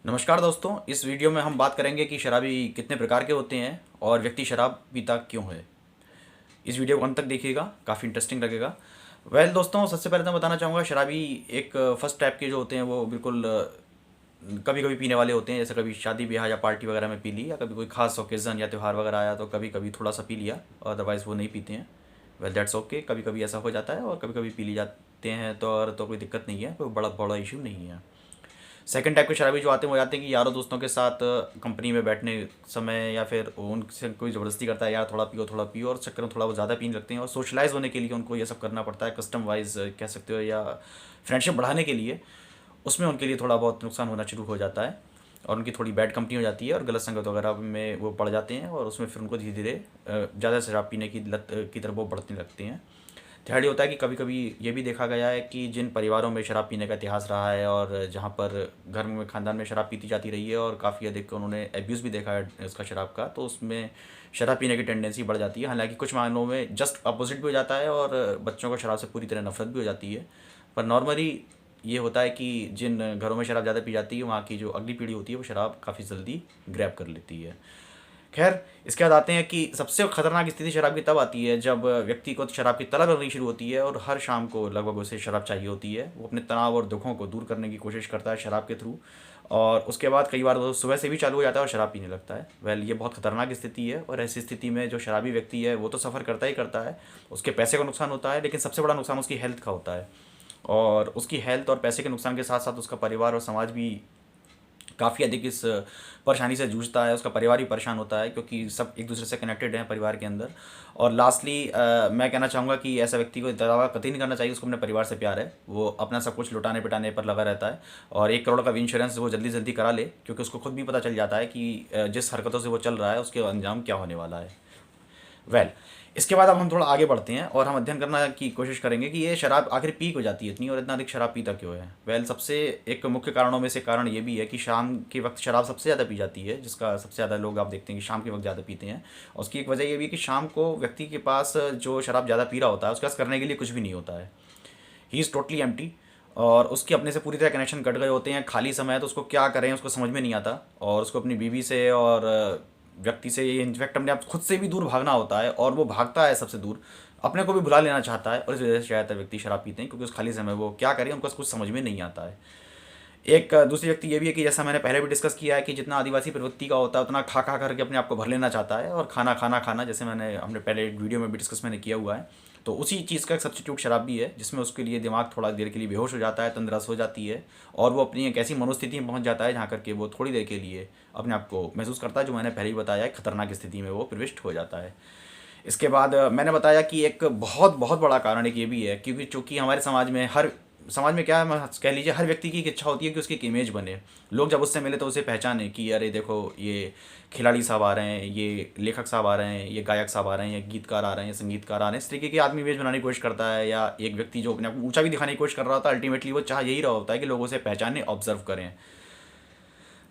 नमस्कार दोस्तों, इस वीडियो में हम बात करेंगे कि शराबी कितने प्रकार के होते हैं और व्यक्ति शराब पीता क्यों है। इस वीडियो को अंत तक देखिएगा, काफ़ी इंटरेस्टिंग लगेगा। दोस्तों, सबसे पहले तो मैं बताना चाहूँगा शराबी एक फर्स्ट टाइप के जो होते हैं वो बिल्कुल कभी कभी पीने वाले होते हैं। जैसे कभी शादी ब्याह या पार्टी वगैरह में पी ली, या कभी कोई खास ओकेज़न या त्यौहार वगैरह आया तो कभी कभी थोड़ा सा पी लिया, अदरवाइज़ वो नहीं पीते हैं। दैट्स ओके, कभी कभी ऐसा हो जाता है और कभी कभी पी ली जाते हैं तो कोई दिक्कत नहीं है, कोई बड़ा बड़ा इशू नहीं है। सेकंड टाइप के शराबी जो आते हैं वो आते हैं कि यारों दोस्तों के साथ कंपनी में बैठने समय या फिर उनसे कोई ज़बरदस्ती करता है, यार थोड़ा पियो, और उस चक्कर में थोड़ा वो ज़्यादा पीने लगते हैं और सोशलाइज होने के लिए उनको ये सब करना पड़ता है, कस्टम वाइज कह सकते हो, या फ्रेंडशिप बढ़ाने के लिए। उसमें उनके लिए थोड़ा बहुत नुकसान होना शुरू हो जाता है और उनकी थोड़ी बैड कंपनी हो जाती है और गलत संगत वगैरह में वो पड़ जाते हैं और उसमें फिर उनको धीरे धीरे ज़्यादा शराब पीने की लत की तरफ वो बढ़ने लगते हैं। थर्ड ये होता है कि कभी कभी ये भी देखा गया है कि जिन परिवारों में शराब पीने का इतिहास रहा है और जहाँ पर घर में खानदान में शराब पीती जाती रही है और काफ़ी अधिक उन्होंने एब्यूज़ भी देखा है इसका शराब का, तो उसमें शराब पीने की टेंडेंसी बढ़ जाती है। हालांकि कुछ मामलों में जस्ट अपोजिट भी हो जाता है और बच्चों को शराब से पूरी तरह नफरत भी हो जाती है। पर नॉर्मली ये होता है कि जिन घरों में शराब ज़्यादा पी जाती है वहाँ की जो अगली पीढ़ी होती है वो शराब काफ़ी जल्दी ग्रैब कर लेती है। खैर, इसके बाद आते हैं कि सबसे खतरनाक स्थिति शराब की तब आती है जब व्यक्ति को शराब की तलब लगनी शुरू होती है और हर शाम को लगभग उसे शराब चाहिए होती है। वो अपने तनाव और दुखों को दूर करने की कोशिश करता है शराब के थ्रू, और उसके बाद कई बार वो सुबह से भी चालू हो जाता है और शराब पीने लगता है। ये बहुत खतरनाक स्थिति है और ऐसी स्थिति में जो शराबी व्यक्ति है वो तो सफ़र करता ही करता है, उसके पैसे का नुकसान होता है, लेकिन सबसे बड़ा नुकसान उसकी हेल्थ का होता है। और उसकी हेल्थ और पैसे के नुकसान के साथ साथ उसका परिवार और समाज भी काफ़ी अधिक इस परेशानी से जूझता है। उसका परिवार भी परेशान होता है क्योंकि सब एक दूसरे से कनेक्टेड हैं परिवार के अंदर। और लास्टली मैं कहना चाहूँगा कि ऐसा व्यक्ति को दावा कतई नहीं करना चाहिए उसको अपने परिवार से प्यार है। वो अपना सब कुछ लुटाने पिटाने पर लगा रहता है और 1 करोड़ का भी इंश्योरेंस वो जल्दी जल्दी करा ले, क्योंकि उसको खुद भी पता चल जाता है कि जिस हरकतों से वो चल रहा है उसके अंजाम क्या होने वाला है। वेल इसके बाद अब हम थोड़ा आगे बढ़ते हैं और हम अध्ययन करना की कोशिश करेंगे कि ये शराब आखिर पी क्यों जाती है इतनी, और इतना अधिक शराब पीता क्यों है। सबसे एक मुख्य कारणों में से कारण ये भी है कि शाम के वक्त शराब सबसे ज़्यादा पी जाती है, जिसका सबसे ज़्यादा लोग आप देखते हैं कि शाम के वक्त ज़्यादा पीते हैं। और उसकी एक वजह ये भी है कि शाम को व्यक्ति के पास जो शराब ज़्यादा पी रहा होता है उसके पास करने के लिए कुछ भी नहीं होता है। ही इज़ टोटली एम्प्टी और उसके अपने से पूरी तरह कनेक्शन कट गए होते हैं। खाली समय है तो उसको क्या करें उसको समझ में नहीं आता, और उसको अपनी बीवी से और व्यक्ति से, ये इनफैक्ट अपने आप खुद से भी दूर भागना होता है, और वो भागता है सबसे दूर, अपने को भी भुला लेना चाहता है। और इस वजह से ज़्यादातर व्यक्ति शराब पीते हैं क्योंकि उस खाली समय वो क्या करें उनको कुछ समझ में नहीं आता है। एक दूसरी व्यक्ति ये भी है कि जैसा मैंने पहले भी डिस्कस किया है कि जितना आदिवासी प्रवृत्ति का होता है उतना खा खा करके अपने आप को भर लेना चाहता है, और खाना खाना खाना, जैसे हमने पहले एक वीडियो में भी डिस्कस मैंने किया हुआ है। तो उसी चीज़ का एक सब्स्टिट्यूट शराब भी है, जिसमें उसके लिए दिमाग थोड़ा देर के लिए बेहोश हो जाता है, तंद्रस्त हो जाती है, और वो अपनी एक ऐसी मनोस्थिति में पहुंच जाता है जहाँ करके वो थोड़ी देर के लिए अपने आप को महसूस करता है, जो मैंने पहले ही बताया है, खतरनाक स्थिति में वो प्रविष्ट हो जाता है। इसके बाद मैंने बताया कि एक बहुत बहुत बड़ा कारण एक ये भी है, क्योंकि चूंकि हमारे समाज में क्या है, कह लीजिए हर व्यक्ति की एक इच्छा होती है कि उसकी एक इमेज बने। लोग जब उससे मिले तो उसे पहचाने कि अरे देखो ये खिलाड़ी साहब आ रहे हैं, ये लेखक साहब आ रहे हैं, ये गायक साहब आ रहे हैं, ये गीतकार आ रहे हैं, संगीतकार आ रहे हैं। इस तरीके की आदमी इमेज बनाने की कोशिश करता है, या एक व्यक्ति जो अपने आप को ऊंचा भी दिखाने की कोशिश कर रहा होता है, अल्टीमेटली वो चाह यही रहा होता है कि लोग उसे पहचाने, ऑब्जर्व करें।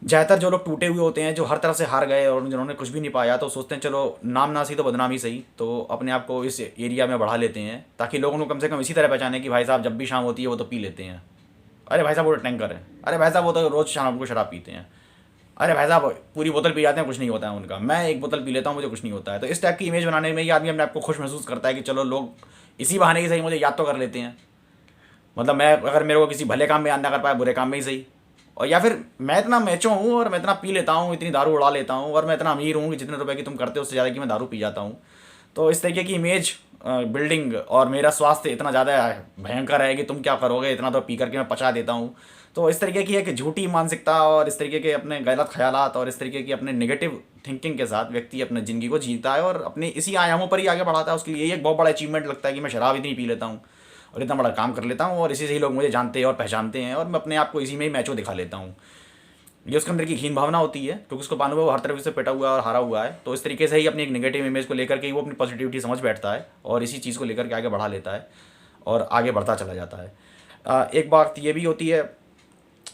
ज़्यादातर जो लोग टूटे हुए होते हैं, जो हर तरफ से हार गए और जिन्होंने कुछ भी नहीं पाया, तो सोचते हैं चलो नाम ना सही तो बदनाम ही सही, तो अपने आप को इस एरिया में बढ़ा लेते हैं ताकि लोगों को कम से कम इसी तरह पहचाने कि भाई साहब जब भी शाम होती है वो तो पी लेते हैं। अरे भाई साहब वो तो टैंकर है, अरे भाई साहब वो तो रोज़ शाम को शराब पीते हैं, अरे भाई साहब पूरी बोतल पी जाते हैं, कुछ नहीं होता है उनका, मैं एक बोतल पी लेता हूँ मुझे कुछ नहीं होता है। तो इस टाइप की इमेज बनाने में ये आदमी अपने आप को खुश महसूस करता है कि चलो लोग इसी बहाने ही सही मुझे याद तो कर लेते हैं। मतलब मैं अगर मेरे को किसी भले काम में याद ना कर पाया, बुरे काम में ही सही। और या फिर मैं इतना मैचो हूँ और मैं इतना पी लेता हूँ, इतनी दारू उड़ा लेता हूँ, और मैं इतना अमीर हूँ कि जितने रुपए की तुम करते हो उससे ज़्यादा की मैं दारू पी जाता हूँ। तो इस तरीके की इमेज बिल्डिंग, और मेरा स्वास्थ्य इतना ज़्यादा भयंकर है कि तुम क्या करोगे, इतना तो पी करके मैं पचा देता हूँ। तो इस तरीके की एक झूठी मानसिकता और इस तरीके के अपने गलत ख्यालात और इस तरीके की अपने नेगेटिव थिंकिंग के साथ व्यक्ति अपने ज़िंदगी को जीता है और अपने इसी आयामों पर ही आगे बढ़ाता है। उसके लिए ये एक बहुत बड़ा अचीवमेंट लगता है कि मैं शराब इतनी पी लेता हूँ और इतना बड़ा काम कर लेता हूँ, और इसी से ही लोग मुझे जानते हैं और पहचानते हैं, और मैं अपने आप को इसी में ही मैचो दिखा लेता हूँ। ये उसके अंदर की हीन भावना होती है क्योंकि उसको मालूम है वो हर तरफ से पिटा हुआ है और हारा हुआ है। तो इस तरीके से ही अपनी एक नेगेटिव इमेज को लेकर के ही वो अपनी पॉजिटिविटी समझ बैठता है और इसी चीज़ को लेकर के आगे बढ़ा लेता है और आगे बढ़ता चला जाता है। एक बात ये भी होती है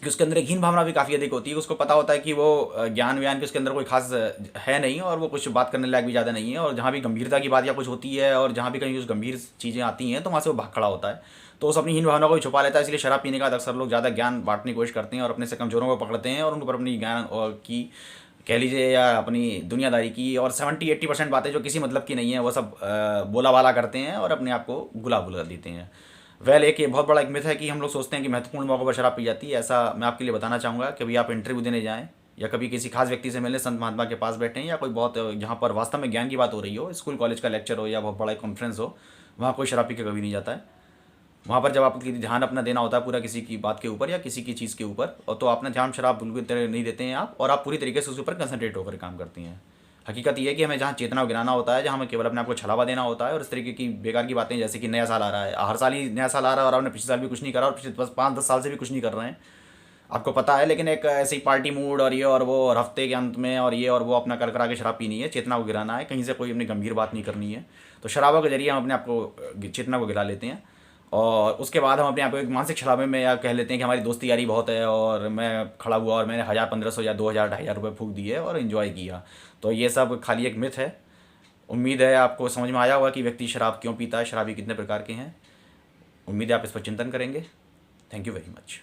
कि उसके अंदर एक हीन भावना भी काफ़ी अधिक होती है। उसको पता होता है कि वो ज्ञान व्यान के उसके अंदर कोई खास है नहीं, और वो कुछ बात करने लायक भी ज़्यादा नहीं है, और जहाँ भी गंभीरता की बात या कुछ होती है और जहाँ भी कहीं उस गंभीर चीज़ें आती हैं तो वहाँ से वो भाग खड़ा होता है। तो उस अपनी हीन भावना को भी छुपा लेता है। इसलिए शराब पीने के बाद अक्सर लोग ज़्यादा ज्ञान बांटने की कोशिश करते हैं और अपने से कमजोरों को पकड़ते हैं और उन पर अपनी ज्ञान की कह लीजिए या अपनी दुनियादारी की और 70-80% बातें जो किसी मतलब की नहीं है वो सब बोला वाला करते हैं और अपने आप को गुलाब बुला देते हैं। एक ये बहुत बड़ा एक मिथ है कि हम लोग सोचते हैं कि महत्वपूर्ण मौक़ों पर शराब पी जाती है। ऐसा मैं आपके लिए बताना चाहूँगा कि अभी आप इंटरव्यू देने जाएँ या कभी किसी खास व्यक्ति से मिलने संत महात्मा के पास बैठें या कोई बहुत जहाँ पर वास्तव में ज्ञान की बात हो रही हो, स्कूल कॉलेज का लेक्चर हो या बहुत बड़ा कॉन्फ्रेंस हो, वहाँ कोई शराब पी के कभी नहीं जाता है। वहाँ पर जब आपको ध्यान अपना देना होता है पूरा किसी की बात के ऊपर या किसी की चीज़ के ऊपर, और तो अपना ध्यान शराब बिल्कुल तरह नहीं देते हैं आप, और आप पूरी तरीके से उसके ऊपर कंसंट्रेट होकर काम करती हैं। हकीकत ये है कि हमें जहाँ चेतना गिराना होता है, जहाँ हमें केवल अपने आपको छलावा देना होता है, और इस तरीके की बेकार की बातें जैसे कि नया साल आ रहा है, हर साल ही नया साल आ रहा है और आपने पिछले साल भी कुछ नहीं करा और पिछले 5-10 साल से भी कुछ नहीं कर रहे हैं, आपको पता है, लेकिन एक ऐसे ही पार्टी मूड और ये और वो और हफ्ते के अंत में और ये और वो अपना कर करा के शराब पीनी है, चेतना को गिराना है, कहीं से कोई अपनी गंभीर बात नहीं करनी है। तो शराबों के जरिए हम अपने आप को चेतना को गिरा लेते हैं और उसके बाद हम अपने आप को एक मानसिक छलावे में या कह लेते हैं कि हमारी दोस्ती यारी बहुत है और मैं खड़ा हुआ और मैंने 1000-1500 या 2000-2500 रुपये फूंक दिए और इन्जॉय किया। तो ये सब खाली एक मिथ है। उम्मीद है आपको समझ में आया होगा कि व्यक्ति शराब क्यों पीता है, शराबी कितने प्रकार के हैं। उम्मीद है आप इस पर चिंतन करेंगे। Thank you very much.